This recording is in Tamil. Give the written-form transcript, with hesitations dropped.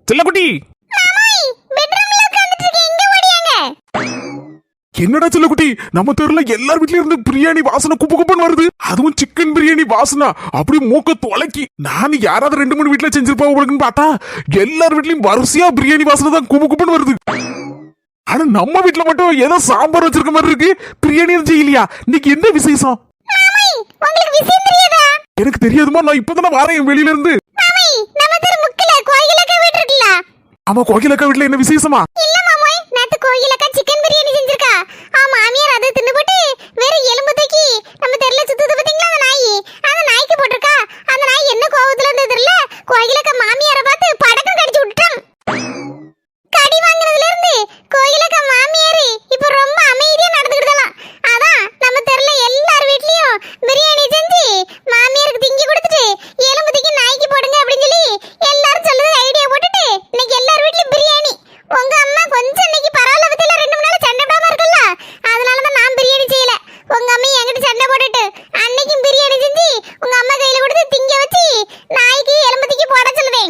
செல்லக்குட்டி என்னடா செல்லக்குட்டி, நம்ம தெருல எல்லார் வீட்லயும் இருந்து பிரியாணி வாசனை குப்பு குப்புன்னு வருது. அதுவும் சிக்கன் பிரியாணி வாசனை அப்படி மூக்க தொலைக்கி. நான் யாராவது 2-3 வீட்டுல செஞ்சிருப்பா உங்களுக்குன்னு பார்த்தா எல்லார் வீட்லயும் வரிசையா பிரியாணி வாசனை தான் குப்பு குப்புன்னு வருது. ஆனா நம்ம வீட்டுல மட்டும் ஏதோ சாம்பார் வச்சிருக்க மாதிரி இருக்கு, பிரியாணி செய்யலையா? இன்னைக்கு என்ன விசேஷம்? எனக்கு தெரியாதுமா, நான் இப்பதானே வரேன் வெளியில இருந்து. ஆமா, கோகிலக்கா வீட்டுல என்ன விசேஷமா? கோயிலக்கா சிக்கன் பிரியாணி செஞ்சிருக்கா. மாமியார் அதை தின்னு போட்டு வேற எலும்பு தூக்கி நம்ம தெருல சுத்துது பாத்தீங்களா அந்த நாய்க்கு போட்டிருக்கா. அந்த நாய் என்ன கோவத்துல இருந்தது தெரியல, கோயிலக்கா மாமியார பார்த்து படக்கம் கடிச்சு விட்டுட்டான். கடி வாங்குறதுல இருந்து கோயிலக்கா மாமியாரு இப்ப ரொம்ப அமைதியா நடந்துக்கிட்டலாம். அதான் நம்ம தெருல எல்லார் வீட்லயும் பிரியாணி செஞ்சு மாமியாருக்கு திங்கி கொடுத்துட்டு எலும்பு தூக்கி நாய்க்கு போடுங்க அப்படின்னு சொல்லி எல்லாரும் சொல்லுது ஐடியா போட்டுட்டு இன்னைக்கு எல்லார் வீட்லயும் பிரியாணி. உங்க அம்மா கொஞ்சம் இன்னைக்கு பரவாயில்ல பத்தியில 2 நாள் சண்டை போடாம இருக்கல, அதனாலதான் நான் பிரியாணி செய்யல. உங்க அம்மா என்கிட்ட சண்டை போட்டுட்டு அன்னைக்கும் பிரியாணி செஞ்சு உங்க அம்மா கையில கொடுத்து திங்க வச்சு நாய்க்கு எலும்பு தூக்கி போட சொல்லுவேன்.